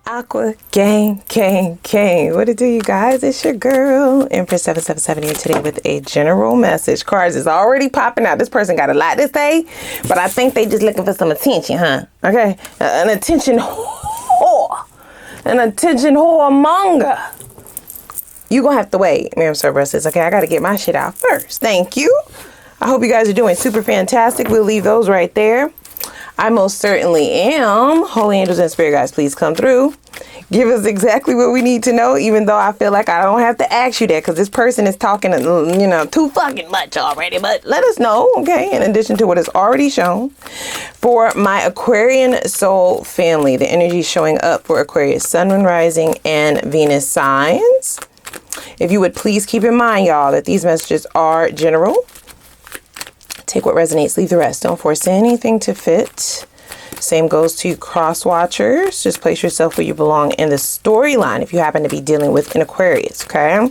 Aqua gang. What it do, you guys? It's your girl Empress 777 here today with a general message. Cards is already popping out. This person got a lot to say, but I think they just looking for some attention, huh? Okay, an attention whore, monger. You gonna have to wait, ma'am, sir, brusses. Okay, I gotta get my shit out first. Thank you. I hope you guys are doing super fantastic. We'll leave those right there. I most certainly am. Holy angels and spirit guides, please come through. Give us exactly what we need to know, even though I feel like I don't have to ask you that because this person is talking, too fucking much already. But let us know, okay, in addition to what is already shown. For my Aquarian soul family, the energy showing up for Aquarius, Sun, Moon, Rising, and Venus signs. If you would please keep in mind, y'all, that these messages are general. Take what resonates, leave the rest. Don't force anything to fit. Same goes to cross watchers. Just place yourself where you belong in the storyline if you happen to be dealing with an Aquarius, okay?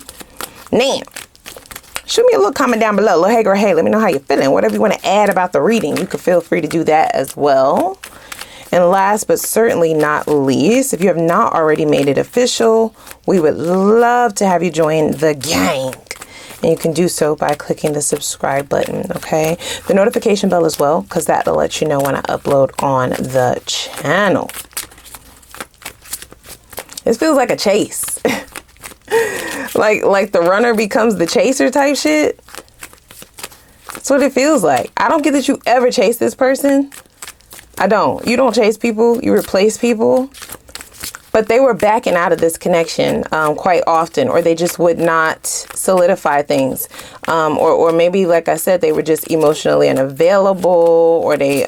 Now, shoot me a little comment down below. Little hey girl, hey, let me know how you're feeling. Whatever you want to add about the reading, you can feel free to do that as well. And last but certainly not least, if you have not already made it official, we would love to have you join the gang. And you can do so by clicking the subscribe button, okay? The notification bell as well, because that'll let you know when I upload on the channel. This feels like a chase. like the runner becomes the chaser type shit. That's what it feels like. I don't get that you ever chase this person. I don't. You don't chase people. You replace people. But they were backing out of this connection quite often, or they just would not solidify things. Or maybe, like I said, they were just emotionally unavailable, or they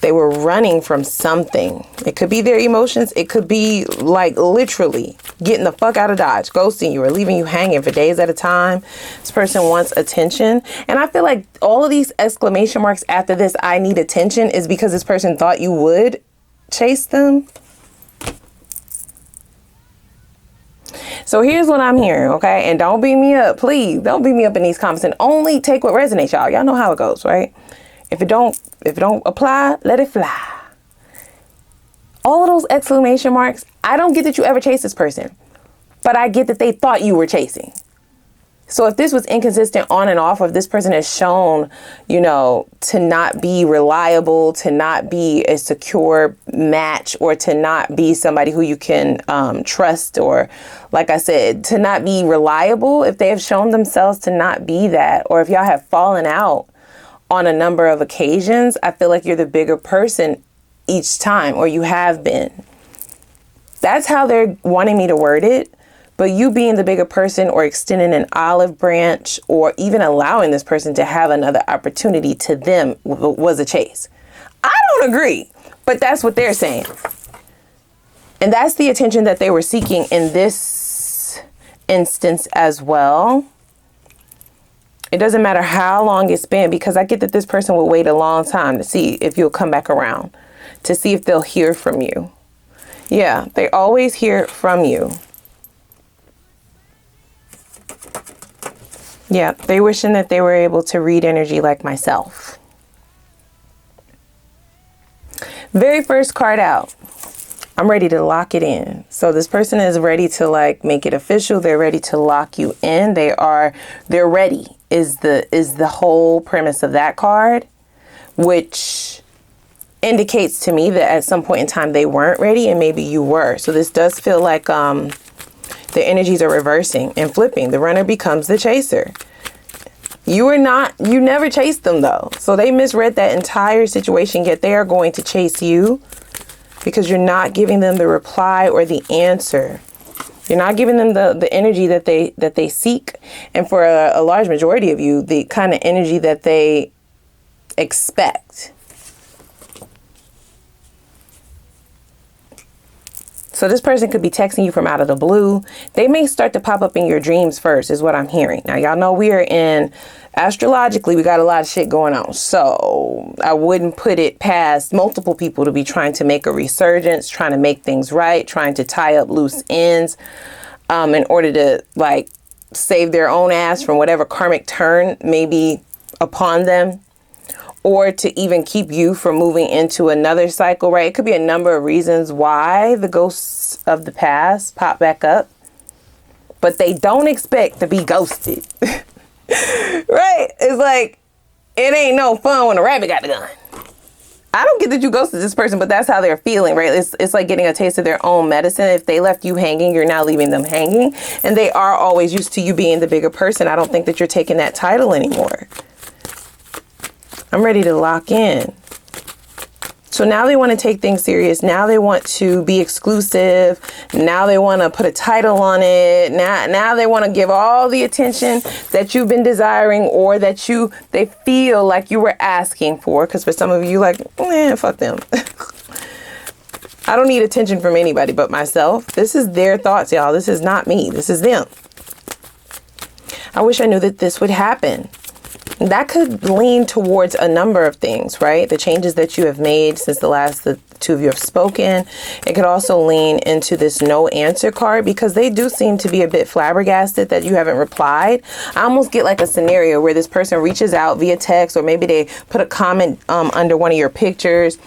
were running from something. It could be their emotions. It could be like literally getting the fuck out of Dodge, ghosting you, or leaving you hanging for days at a time. This person wants attention. And I feel like all of these exclamation marks after this, I need attention, is because this person thought you would chase them. So here's what I'm hearing, okay? And don't beat me up, please. Don't beat me up in these comments, and only take what resonates, y'all. Y'all know how it goes, right? If it don't apply, let it fly. All of those exclamation marks, I don't get that you ever chase this person, but I get that they thought you were chasing. So if this was inconsistent on and off, or if this person has shown, to not be reliable, to not be a secure match, or to not be somebody who you can trust, or like I said, to not be reliable, if they have shown themselves to not be that, or if y'all have fallen out on a number of occasions, I feel like you're the bigger person each time, or you have been. That's how they're wanting me to word it. But you being the bigger person, or extending an olive branch, or even allowing this person to have another opportunity to them was a chase. I don't agree, but that's what they're saying. And that's the attention that they were seeking in this instance as well. It doesn't matter how long it's been, because I get that this person will wait a long time to see if you'll come back around, to see if they'll hear from you. Yeah, they always hear from you. Yeah, they wishing that they were able to read energy like myself. Very first card out. I'm ready to lock it in. So this person is ready to make it official. They're ready to lock you in. They're ready is the whole premise of that card, which indicates to me that at some point in time they weren't ready, and maybe you were. So this does feel like the energies are reversing and flipping. The runner becomes the chaser. You never chased them though. So they misread that entire situation, yet they are going to chase you because you're not giving them the reply or the answer. You're not giving them the energy that they seek. And for a large majority of you, the kind of energy that they expect. So this person could be texting you from out of the blue. They may start to pop up in your dreams first, is what I'm hearing. Now, y'all know we are in, astrologically, we got a lot of shit going on. So I wouldn't put it past multiple people to be trying to make a resurgence, trying to make things right, trying to tie up loose ends in order to save their own ass from whatever karmic turn may be upon them. or to even keep you from moving into another cycle, right? It could be a number of reasons why the ghosts of the past pop back up, but they don't expect to be ghosted. Right? It's like, it ain't no fun when a rabbit got the gun. I don't get that you ghosted this person, but that's how they're feeling, right? It's like getting a taste of their own medicine. If they left you hanging, you're now leaving them hanging. And they are always used to you being the bigger person. I don't think that you're taking that title anymore. I'm ready to lock in. So now they want to take things serious. Now they want to be exclusive. Now they want to put a title on it. Now they want to give all the attention that you've been desiring, or that they feel like you were asking for. Because for some of you, like, fuck them. I don't need attention from anybody but myself. This is their thoughts, y'all. This is not me. This is them. I wish I knew that this would happen. That could lean towards a number of things, right? The changes that you have made since the two of you have spoken. It could also lean into this no answer card, because they do seem to be a bit flabbergasted that you haven't replied. I almost get like a scenario where this person reaches out via text, or maybe they put a comment under one of your pictures,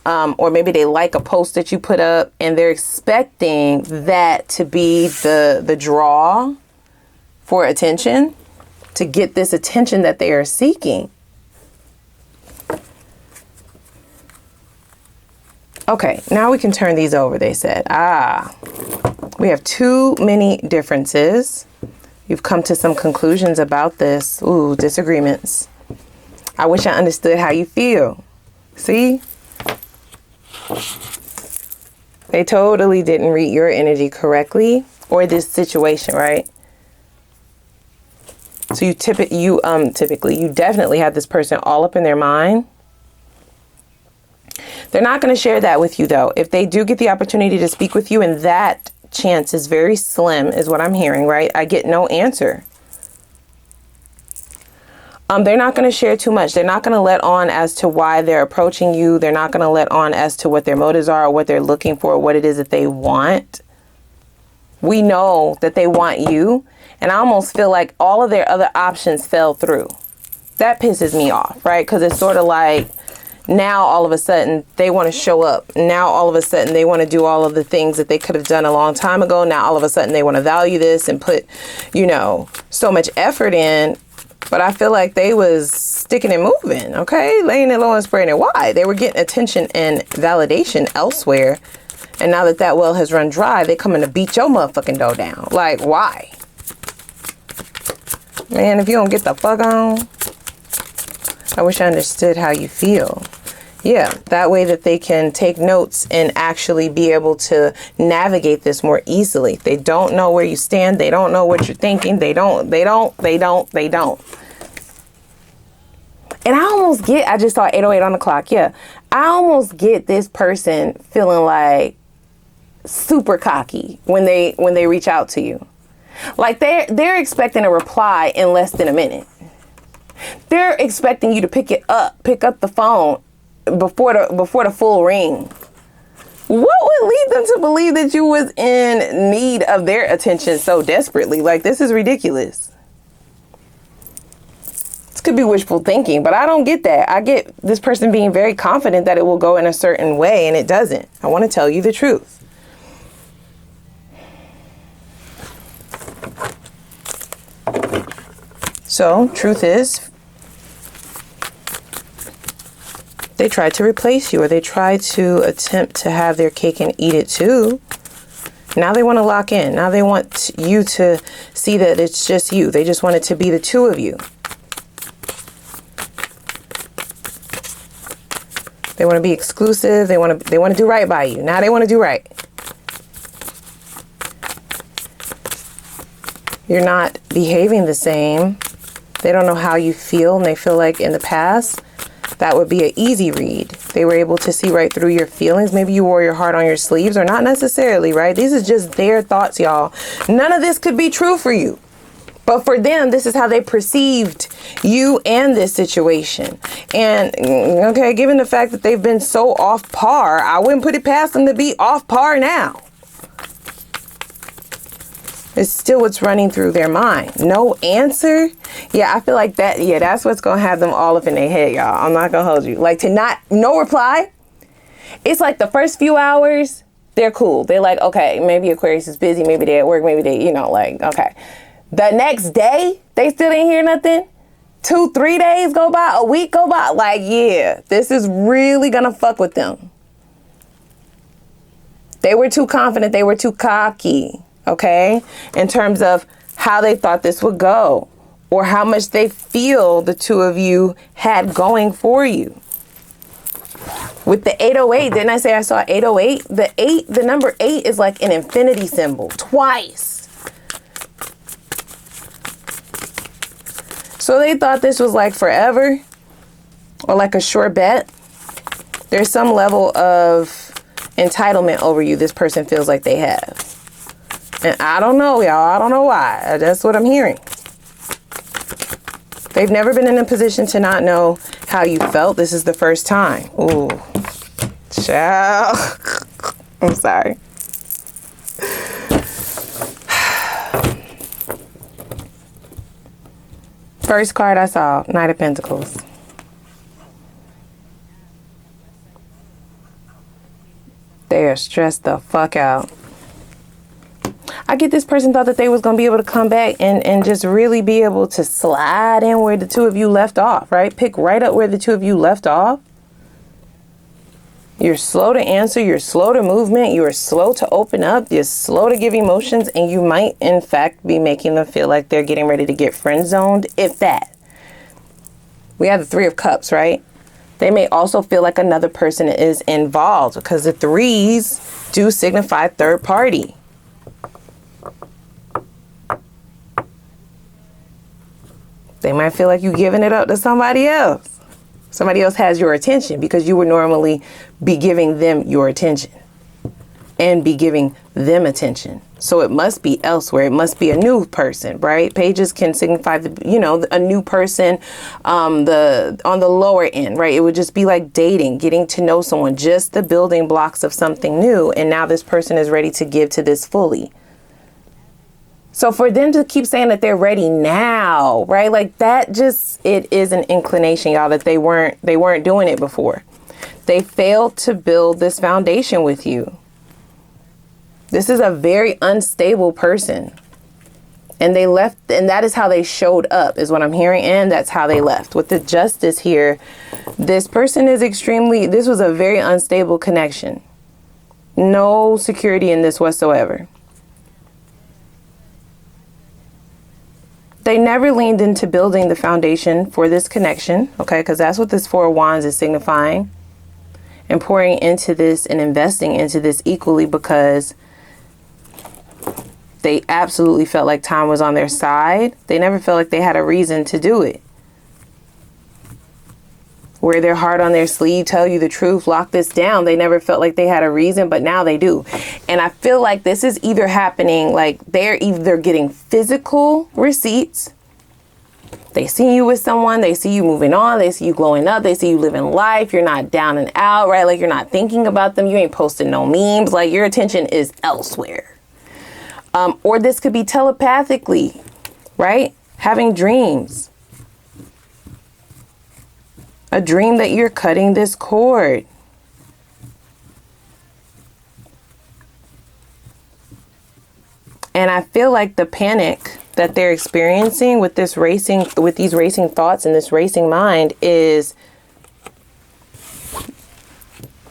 or maybe they like a post that you put up, and they're expecting that to be the draw for attention, to get this attention that they are seeking. Okay, now we can turn these over, they said. We have too many differences. You've come to some conclusions about this. Ooh, disagreements. I wish I understood how you feel. See? They totally didn't read your energy correctly, or this situation, right? So you definitely have this person all up in their mind. They're not going to share that with you, though. If they do get the opportunity to speak with you, and that chance is very slim, is what I'm hearing, right? I get no answer. They're not going to share too much. They're not going to let on as to why they're approaching you. They're not going to let on as to what their motives are, or what they're looking for, or what it is that they want. We know that they want you. And I almost feel like all of their other options fell through. That pisses me off, right? Because it's sort of like, now all of a sudden they want to show up. Now all of a sudden they want to do all of the things that they could have done a long time ago. Now all of a sudden they want to value this and put, so much effort in. But I feel like they was sticking and moving, okay? Laying it low and spreading it wide. They were getting attention and validation elsewhere. And now that well has run dry, they coming to beat your motherfucking door down. Like, why? Man, if you don't get the fuck on, I wish I understood how you feel. Yeah, that way that they can take notes and actually be able to navigate this more easily. They don't know where you stand. They don't know what you're thinking. They don't. And I just saw 8:08 on the clock. Yeah, I almost get this person feeling like super cocky when they reach out to you. Like they're expecting a reply in less than a minute. They're expecting you to pick up the phone before the full ring. What would lead them to believe that you was in need of their attention so desperately? Like, this is ridiculous. This could be wishful thinking, but I don't get that. I get this person being very confident that it will go in a certain way, and it doesn't. I want to tell you the truth. So, truth is, they tried to replace you, or they tried to attempt to have their cake and eat it too. Now they want to lock in. Now they want you to see that it's just you. They just want it to be the two of you. They want to be exclusive. They want to do right by you. Now they want to do right. You're not behaving the same. They don't know how you feel, and they feel like in the past that would be an easy read. They were able to see right through your feelings. Maybe you wore your heart on your sleeves, or not necessarily, right? These are just their thoughts, y'all. None of this could be true for you. But for them, this is how they perceived you and this situation. And, okay, given the fact that they've been so off par, I wouldn't put it past them to be off par now. It's still what's running through their mind. No answer. Yeah, I feel like that. Yeah, that's what's going to have them all up in their head, y'all. I'm not going to hold you. Like, to not, no reply. It's like the first few hours, they're cool. They're like, okay, maybe Aquarius is busy. Maybe they're at work. Maybe they, you know, like, okay. The next day, they still didn't hear nothing. 2-3 days go by, a week go by. Like, yeah, this is really going to fuck with them. They were too confident. They were too cocky. Okay, in terms of how they thought this would go or how much they feel the two of you had going for you. With the 808, didn't I say I saw 808? The number 8 is like an infinity symbol twice. So they thought this was like forever or like a sure bet. There's some level of entitlement over you this person feels like they have. And I don't know, y'all. I don't know why. That's what I'm hearing. They've never been in a position to not know how you felt. This is the first time. Ooh. Child. I'm sorry. First card I saw, Knight of Pentacles. They are stressed the fuck out. I get this person thought that they was going to be able to come back and just really be able to slide in where the two of you left off, right? Pick right up where the two of you left off. You're slow to answer. You're slow to movement. You are slow to open up. You're slow to give emotions. And you might, in fact, be making them feel like they're getting ready to get friend zoned, if that. We have the 3 of Cups, right? They may also feel like another person is involved because the 3s do signify third party. They might feel like you're giving it up to somebody else. Somebody else has your attention because you would normally be giving them your attention and be giving them attention. So it must be elsewhere. It must be a new person, right? Pages can signify, a new person on the lower end, right? It would just be like dating, getting to know someone, just the building blocks of something new. And now this person is ready to give to this fully. So for them to keep saying that they're ready now, right? Like that it is an inclination, y'all, that they weren't doing it before. They failed to build this foundation with you. This is a very unstable person. And they left, and that is how they showed up, is what I'm hearing. And that's how they left. With the Justice here, this person is this was a very unstable connection. No security in this whatsoever. They never leaned into building the foundation for this connection, okay? Because that's what this 4 of Wands is signifying. And pouring into this and investing into this equally because they absolutely felt like time was on their side. They never felt like they had a reason to do it. Wear their heart on their sleeve, tell you the truth, lock this down. They never felt like they had a reason, but now they do. And I feel like this is either happening, like they're either getting physical receipts. They see you with someone, they see you moving on, they see you glowing up, they see you living life. You're not down and out, right? Like you're not thinking about them. You ain't posting no memes. Like your attention is elsewhere. Or this could be telepathically, right? Having dreams. A dream that you're cutting this cord. And I feel like the panic that they're experiencing with these racing thoughts and this racing mind is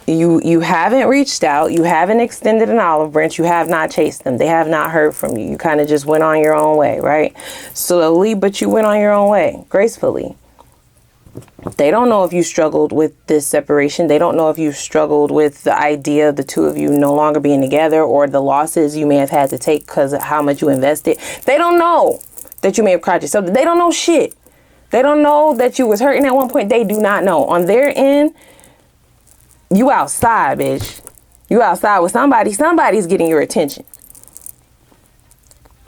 you haven't reached out, you haven't extended an olive branch, you have not chased them, they have not heard from you. You kind of just went on your own way, right? Slowly, but you went on your own way, gracefully. They don't know if you struggled with this separation. They don't know if you struggled with the idea of the two of you no longer being together or the losses you may have had to take because of how much you invested. They don't know that you may have cried yourself. They don't know shit. They don't know that you was hurting at one point. They do not know. On their end, you outside, bitch. You outside with somebody. Somebody's getting your attention.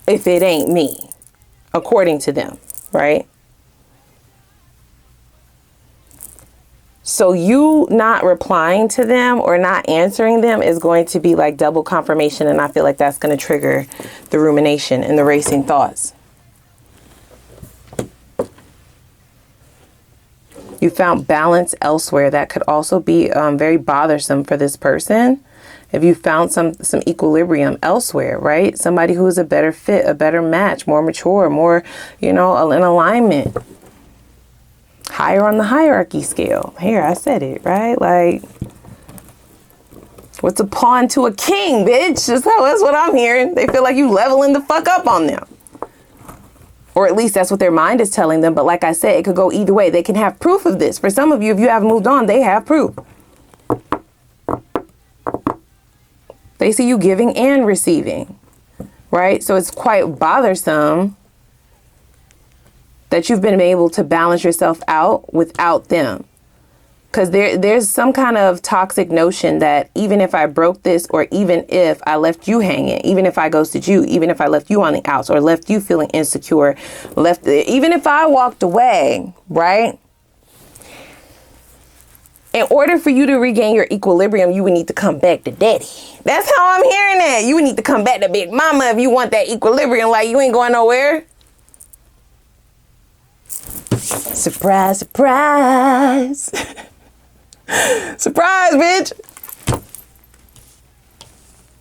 If it ain't me, according to them, right? So you not replying to them or not answering them is going to be like double confirmation. And I feel like that's going to trigger the rumination and the racing thoughts. You found balance elsewhere. That could also be very bothersome for this person. If you found some equilibrium elsewhere, right? Somebody who is a better fit, a better match, more mature, more, you know, in alignment. Higher on the hierarchy scale. Here, I said it, right? Like, what's a pawn to a king, bitch? That's what I'm hearing. They feel like you leveling the fuck up on them. Or at least that's what their mind is telling them. But like I said, it could go either way. They can have proof of this. For some of you, if you haven't moved on, they have proof. They see you giving and receiving, right? So it's quite bothersome that you've been able to balance yourself out without them. Because there's some kind of toxic notion that even if I broke this, or even if I left you hanging, even if I ghosted you, even if I left you on the outs or left you feeling insecure, even if I walked away, right? In order for you to regain your equilibrium, you would need to come back to daddy. That's how I'm hearing that. You would need to come back to big mama if you want that equilibrium. Like, you ain't going nowhere. Surprise, surprise. Surprise, bitch.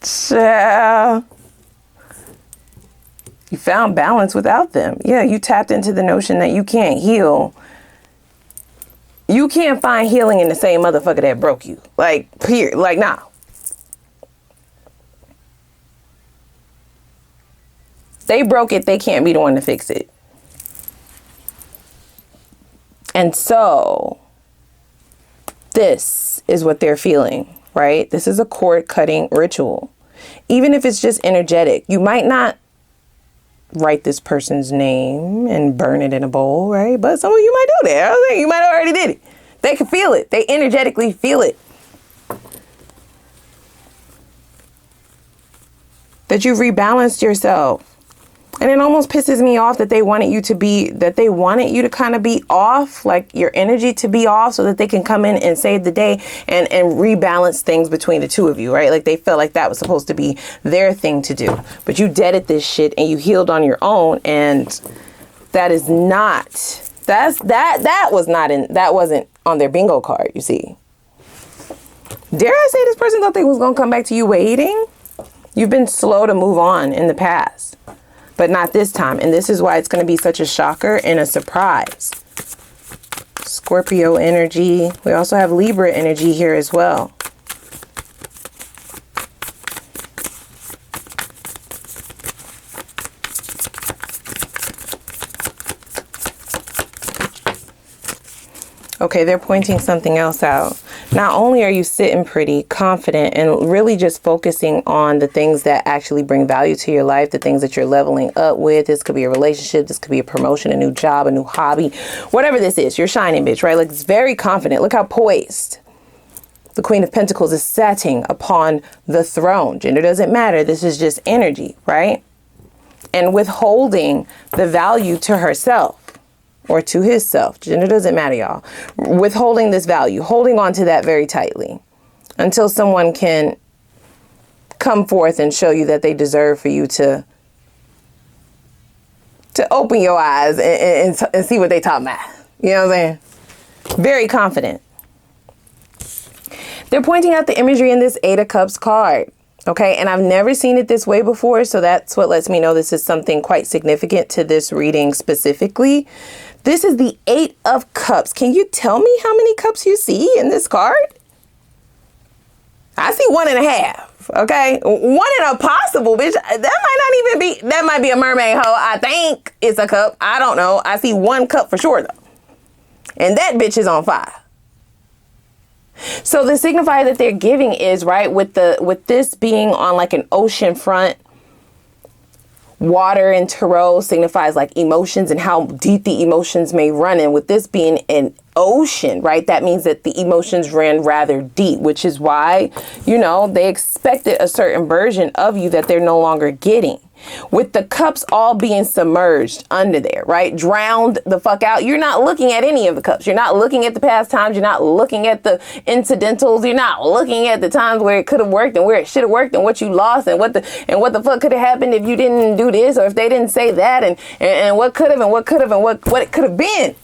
Child. You found balance without them. Yeah, you tapped into the notion that you can't heal. You can't find healing in the same motherfucker that broke you. Like, period. Like, nah. They broke it. They can't be the one to fix it. And so this is what they're feeling, right? This is a cord cutting ritual. Even if it's just energetic, you might not write this person's name and burn it in a bowl, right? But some of you might do that. I was like, you might have already did it. They can feel it. They energetically feel it. That you've rebalanced yourself. And it almost pisses me off that they wanted you to kind of be off, like your energy to be off, so that they can come in and save the day and rebalance things between the two of you, right? Like they felt like that was supposed to be their thing to do. But you deaded this shit and you healed on your own, and that is not, that wasn't on their bingo card, you see. Dare I say this person thought they was going to come back to you waiting? You've been slow to move on in the past. But not this time. And this is why it's going to be such a shocker and a surprise. Scorpio energy. We also have Libra energy here as well. Okay, they're pointing something else out. Not only are you sitting pretty, confident, and really just focusing on the things that actually bring value to your life, the things that you're leveling up with. This could be a relationship. This could be a promotion, a new job, a new hobby, whatever this is. You're shining, bitch, right? Like, it's very confident. Look how poised. The Queen of Pentacles is sitting upon the throne. Gender doesn't matter. This is just energy, right? And withholding the value to herself. Or to his self. Gender doesn't matter, y'all. Withholding this value. Holding on to that very tightly. Until someone can come forth and show you that they deserve for you to open your eyes and see what they talking about. You know what I'm saying? Very confident. They're pointing out the imagery in this Eight of Cups card. Okay, and I've never seen it this way before, so that's what lets me know this is something quite significant to this reading specifically. This is the Eight of Cups. Can you tell me how many cups you see in this card? I see 1.5, okay? 1 in a possible, bitch. That might not even be, that might be a mermaid hoe. I think it's a cup. I don't know. I see 1 cup for sure, though. And that bitch is on fire. So the signifier that they're giving is, right, with this being on like an ocean front, water in tarot signifies like emotions and how deep the emotions may run. And with this being an ocean, right, that means that the emotions ran rather deep, which is why, you know, they expected a certain version of you that they're no longer getting. With the cups all being submerged under there, right? Drowned the fuck out. You're not looking at any of the cups. You're not looking at the past times. You're not looking at the incidentals. You're not looking at the times where it could have worked and where it should have worked and what you lost and what the fuck could have happened if you didn't do this or if they didn't say that and what could have and what could have and what it could have been.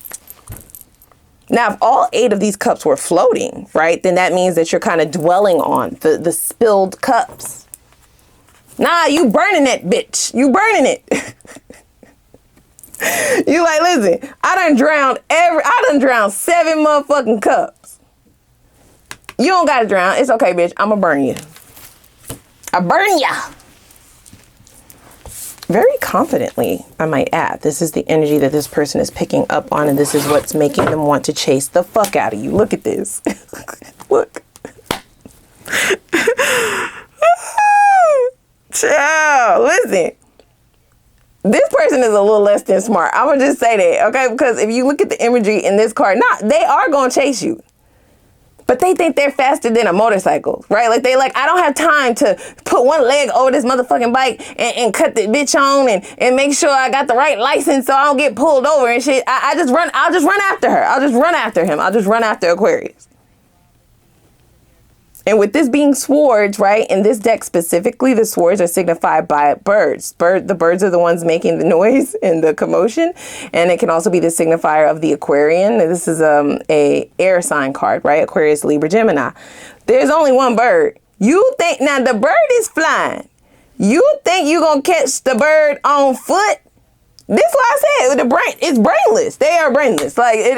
Now, if all 8 of these cups were floating, right, then that means that you're kind of dwelling on the spilled cups. Nah, you burning that bitch. You burning it. You like, listen, I done drowned 7 motherfucking cups. You don't gotta drown. It's okay, bitch. I'ma burn you. I burn ya. Very confidently, I might add. This is the energy that this person is picking up on, and this is what's making them want to chase the fuck out of you. Look at this. Look. Child, listen. This person is a little less than smart. I'm gonna just say that, okay? Because if you look at the imagery in this card, they are gonna chase you. But they think they're faster than a motorcycle, right? Like, I don't have time to put one leg over this motherfucking bike and cut the bitch on and make sure I got the right license so I don't get pulled over and shit. I'll just run after her. I'll just run after him. I'll just run after Aquarius. And with this being swords, right, in this deck specifically, the swords are signified by birds. The birds are the ones making the noise and the commotion. And it can also be the signifier of the Aquarian. This is a air sign card, right? Aquarius, Libra, Gemini. There's only one bird. You think, now the bird is flying. You think you're going to catch the bird on foot? This is why I said it's brainless. They are brainless. Like, it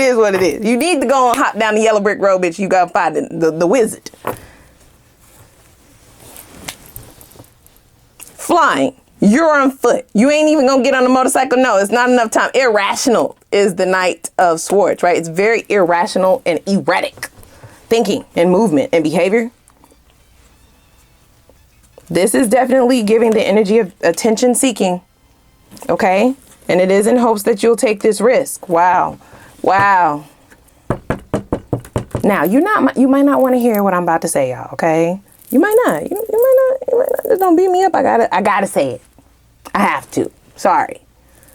is what it is. You need to go and hop down the yellow brick road, bitch. You got to find the wizard. Flying. You're on foot. You ain't even going to get on a motorcycle. No, it's not enough time. Irrational is the Knight of Swords, right? It's very irrational and erratic thinking and movement and behavior. This is definitely giving the energy of attention seeking. Okay, and it is in hopes that you'll take this risk. Wow. Now, you might not want to hear what I'm about to say, y'all. Okay, you might not. You might not. Just don't beat me up. I gotta say it. I have to. Sorry.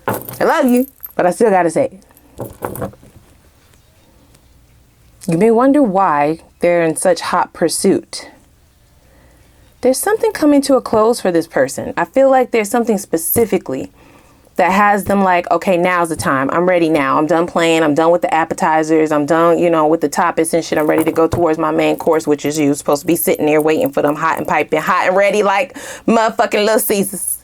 I love you, but I still gotta say it. You may wonder why they're in such hot pursuit. There's something coming to a close for this person. I feel like there's something specifically that has them like, okay, now's the time. I'm ready now. I'm done playing. I'm done with the appetizers. I'm done, with the toppings and shit. I'm ready to go towards my main course, which is you supposed to be sitting there waiting for them hot and piping, hot and ready like motherfucking Little Caesars.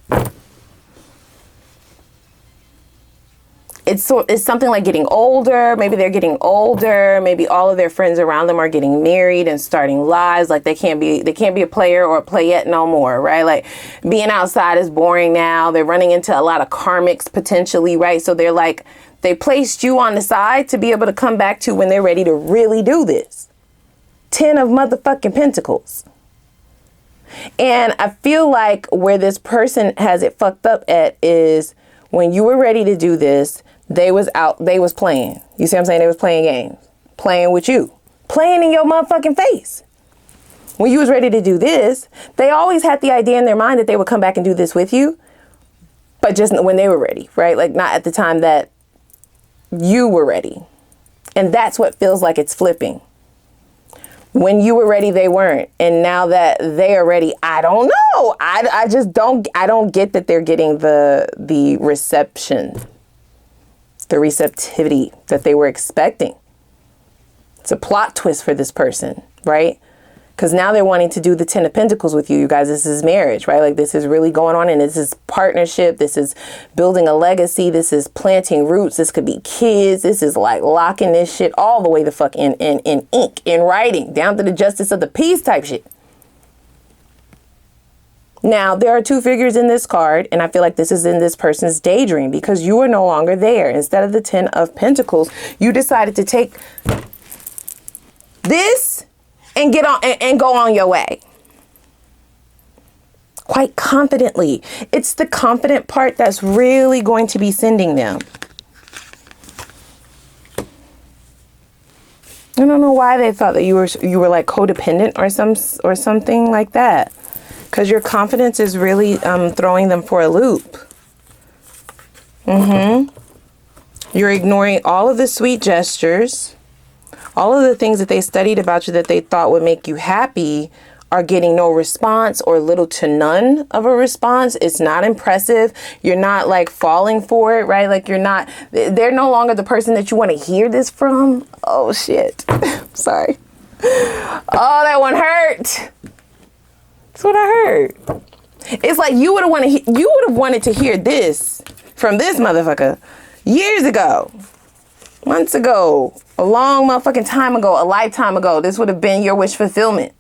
It's something like getting older. Maybe they're getting older. Maybe all of their friends around them are getting married and starting lives. Like they can't be a player or a playette no more, right? Like being outside is boring now. They're running into a lot of karmics potentially, right? So they're like, they placed you on the side to be able to come back to when they're ready to really do this. 10 of motherfucking Pentacles. And I feel like where this person has it fucked up at is when you were ready to do this, they was playing. You see what I'm saying? They was playing games. Playing with you. Playing in your motherfucking face. When you was ready to do this, they always had the idea in their mind that they would come back and do this with you. But just when they were ready, right? Like not at the time that you were ready. And that's what feels like it's flipping. When you were ready, they weren't. And now that they are ready, I don't know. I just don't get that they're getting the reception. The receptivity that they were expecting. It's a plot twist for this person, right? Because now they're wanting to do the 10 of Pentacles with you. You guys, this is marriage, right? Like this is really going on and this is partnership. This is building a legacy. This is planting roots. This could be kids. This is like locking this shit all the way the fuck in ink, in writing, down to the justice of the peace type shit. Now, there are 2 figures in this card, and I feel like this is in this person's daydream because you are no longer there. Instead of the 10 of Pentacles, you decided to take this and get on and go on your way. Quite confidently. It's the confident part that's really going to be sending them. I don't know why they thought that you were like codependent or something like that. Because your confidence is really throwing them for a loop. You're ignoring all of the sweet gestures. All of the things that they studied about you that they thought would make you happy are getting no response or little to none of a response. It's not impressive. You're not like falling for it, right? Like they're no longer the person that you want to hear this from. Oh shit. Sorry. Oh, that one hurt. That's what I heard. It's like you would have wanted to hear this from this motherfucker years ago, months ago, a long motherfucking time ago, a lifetime ago. This would have been your wish fulfillment.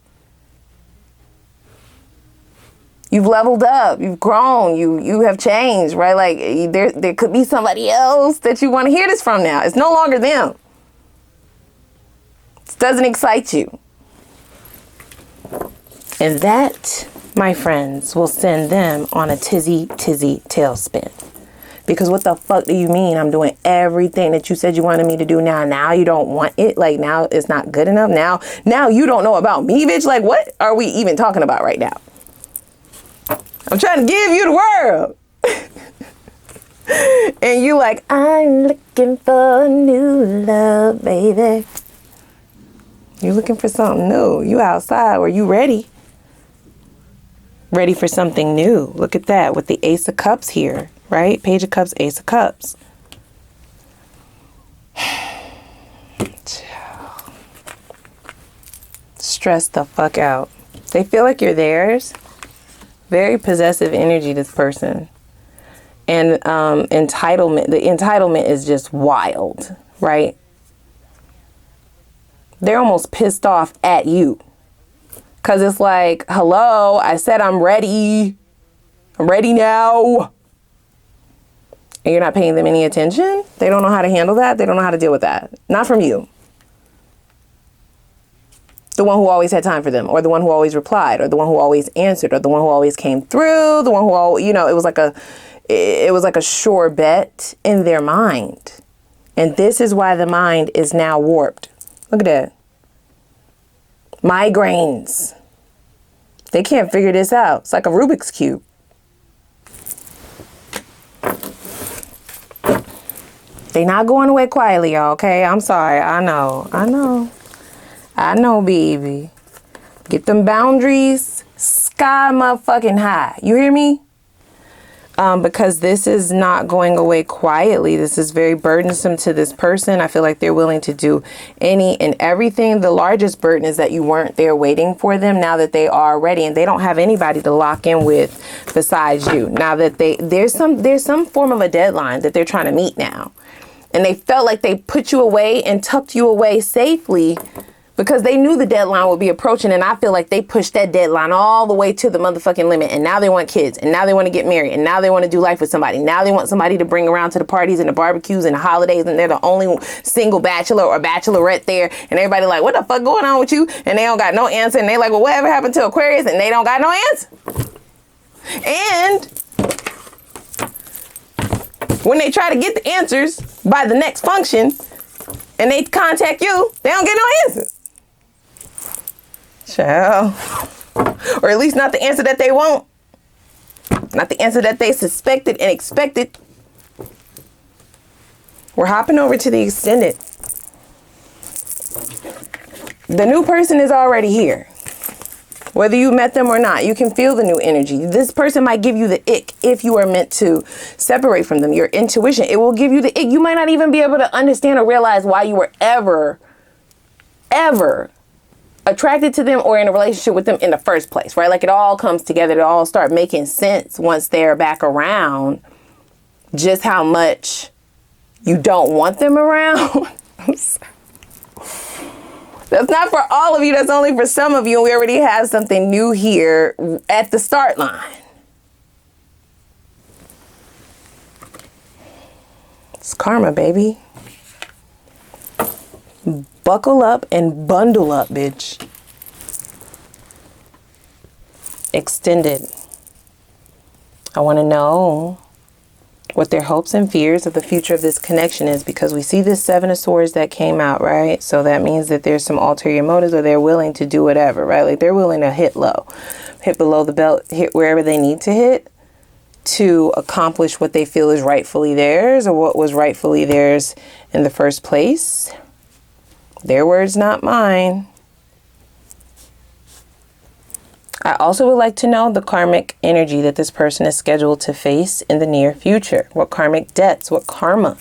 You've leveled up, you've grown, you have changed, right? Like there could be somebody else that you want to hear this from now. It's no longer them. This doesn't excite you. And that, my friends, will send them on a tizzy tailspin. Because what the fuck do you mean I'm doing everything that you said you wanted me to do now? Now you don't want it? Like now it's not good enough? Now you don't know about me, bitch? Like what are we even talking about right now? I'm trying to give you the world. And you like, I'm looking for new love, baby. You're looking for something new. You outside or you ready? Ready for something new. Look at that with the Ace of Cups here, right? Page of Cups, Ace of Cups. Stress the fuck out. They feel like you're theirs. Very possessive energy, this person. And entitlement, the entitlement is just wild, right? They're almost pissed off at you. Because it's like, hello, I said I'm ready. I'm ready now. And you're not paying them any attention? They don't know how to handle that. They don't know how to deal with that. Not from you. The one who always had time for them, or the one who always replied, or the one who always answered, or the one who always came through, the one who always, it was like a sure bet in their mind. And this is why the mind is now warped. Look at that. Migraines. They can't figure this out. It's like a Rubik's Cube. They not going away quietly, y'all, okay? I'm sorry. I know, baby. Get them boundaries sky motherfucking high. You hear me? Because this is not going away quietly. This is very burdensome to this person. I feel like they're willing to do any and everything. The largest burden is that you weren't there waiting for them now that they are ready, and they don't have anybody to lock in with besides you. Now that there's some form of a deadline that they're trying to meet now. And they felt like they put you away and tucked you away safely because they knew the deadline would be approaching. And I feel like they pushed that deadline all the way to the motherfucking limit. And now they want kids. And now they want to get married. And now they want to do life with somebody. Now they want somebody to bring around to the parties and the barbecues and the holidays. And they're the only single bachelor or bachelorette there. And everybody like, what the fuck going on with you? And they don't got no answer. And they like, well, whatever happened to Aquarius? And they don't got no answer. And when they try to get the answers by the next function and they contact you, they don't get no answer. Child. Or at least not the answer that they want. Not the answer that they suspected and expected. We're hopping over to the extended. The new person is already here. Whether you met them or not, you can feel the new energy. This person might give you the ick if you are meant to separate from them. Your intuition, it will give you the ick. You might not even be able to understand or realize why you were ever attracted to them or in a relationship with them in the first place, right? Like it all comes together. It all start making sense once they're back around. Just how much you don't want them around. I'm sorry. That's not for all of you. That's only for some of you. And we already have something new here at the start line. It's karma, baby. Buckle up and bundle up, bitch. Extended. I want to know what their hopes and fears of the future of this connection is, because we see this Seven of Swords that came out, right? So that means that there's some ulterior motives, or they're willing to do whatever, right? Like they're willing to hit low, hit below the belt, hit wherever they need to hit to accomplish what they feel is rightfully theirs, or what was rightfully theirs in the first place. Their words, not mine. I also would like to know the karmic energy that this person is scheduled to face in the near future. What karmic debts, what karma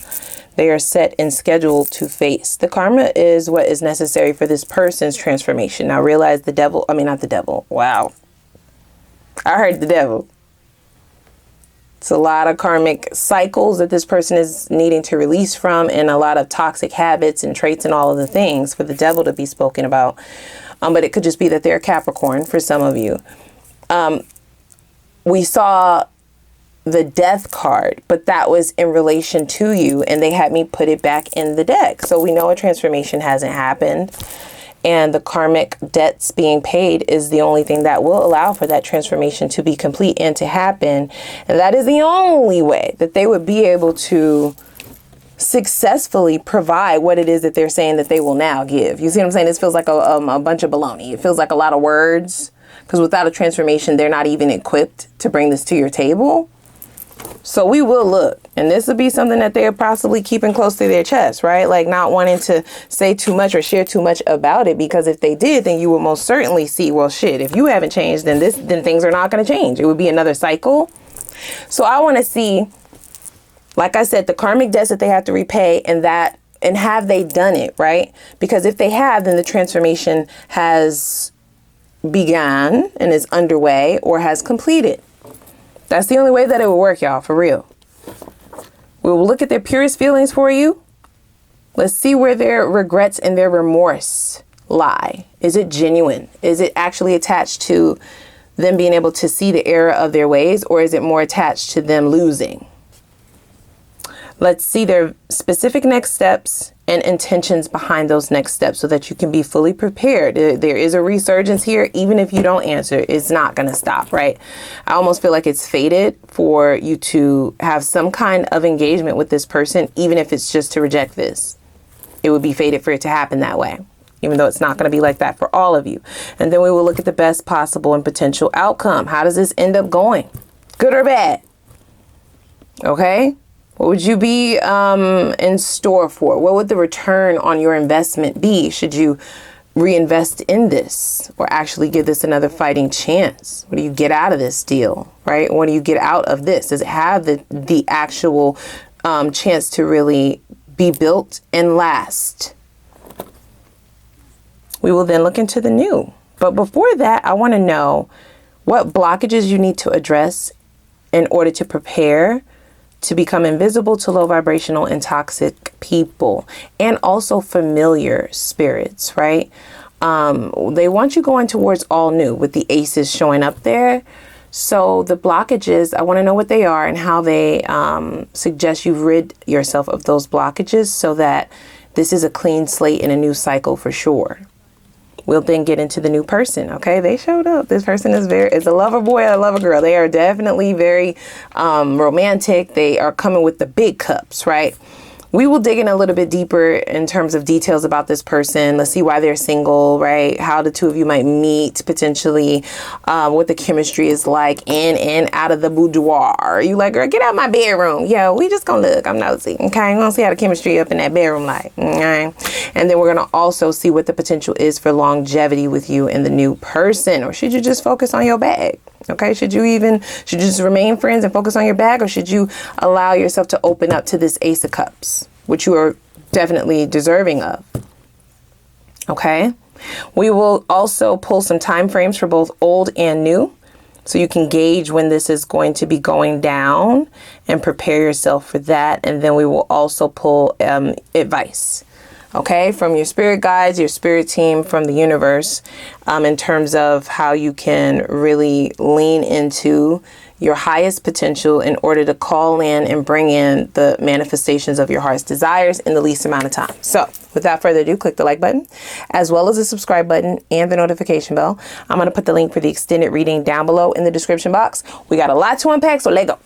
they are set and scheduled to face. The karma is what is necessary for this person's transformation. Now realize the devil, not the devil. Wow. I heard the devil. It's a lot of karmic cycles that this person is needing to release from, and a lot of toxic habits and traits and all of the things for the devil to be spoken about. But it could just be that they're Capricorn for some of you. We saw the Death card, but that was in relation to you, and they had me put it back in the deck. So we know a transformation hasn't happened, and the karmic debts being paid is the only thing that will allow for that transformation to be complete and to happen. And that is the only way that they would be able to successfully provide what it is that they're saying that they will now give. You see what I'm saying? This feels like a bunch of baloney. It feels like a lot of words, because without a transformation, they're not even equipped to bring this to your table. So we will look, and this would be something that they're possibly keeping close to their chest, right? Like not wanting to say too much or share too much about it, because if they did, then you would most certainly see, well, shit, if you haven't changed, then things are not going to change. It would be another cycle. So I want to see, like I said, the karmic debts that they have to repay, and have they done it, right? Because if they have, then the transformation has begun and is underway or has completed. That's the only way that it will work, y'all, for real. We will look at their purest feelings for you. Let's see where their regrets and their remorse lie. Is it genuine? Is it actually attached to them being able to see the error of their ways, or is it more attached to them losing? Let's see their specific next steps and intentions behind those next steps, so that you can be fully prepared. There is a resurgence here. Even if you don't answer, it's not going to stop, right? I almost feel like it's fated for you to have some kind of engagement with this person, even if it's just to reject this. It would be fated for it to happen that way, even though it's not going to be like that for all of you. And then we will look at the best possible and potential outcome. How does this end up going? Good or bad? Okay. What would you be in store for? What would the return on your investment be? Should you reinvest in this, or actually give this another fighting chance? What do you get out of this deal, right? What do you get out of this? Does it have the actual chance to really be built and last? We will then look into the new. But before that, I want to know what blockages you need to address in order to prepare to become invisible to low vibrational and toxic people, and also familiar spirits, right? They want you going towards all new, with the aces showing up there. So the blockages, I want to know what they are and how they suggest you rid yourself of those blockages, so that this is a clean slate and a new cycle for sure. We'll then get into the new person. Okay, they showed up. This person is a lover boy or a lover girl. They are definitely very romantic. They are coming with the big cups, right? We will dig in a little bit deeper in terms of details about this person. Let's see why they're single, right? How the two of you might meet potentially, what the chemistry is like in and out of the boudoir. You like, girl, get out my bedroom. Yeah, we just gonna look. I'm nosy. Okay, we're gonna see how the chemistry up in that bedroom like. Okay, and then we're gonna also see what the potential is for longevity with you and the new person. Or should you just focus on your bag? Okay, should you just remain friends and focus on your bag, or should you allow yourself to open up to this Ace of Cups, which you are definitely deserving of? Okay, we will also pull some time frames for both old and new, so you can gauge when this is going to be going down and prepare yourself for that. And then we will also pull advice, okay, from your spirit guides, your spirit team, from the universe, in terms of how you can really lean into your highest potential in order to call in and bring in the manifestations of your heart's desires in the least amount of time. So without further ado, click the like button, as well as the subscribe button and the notification bell. I'm going to put the link for the extended reading down below in the description box. We got a lot to unpack, so let's go.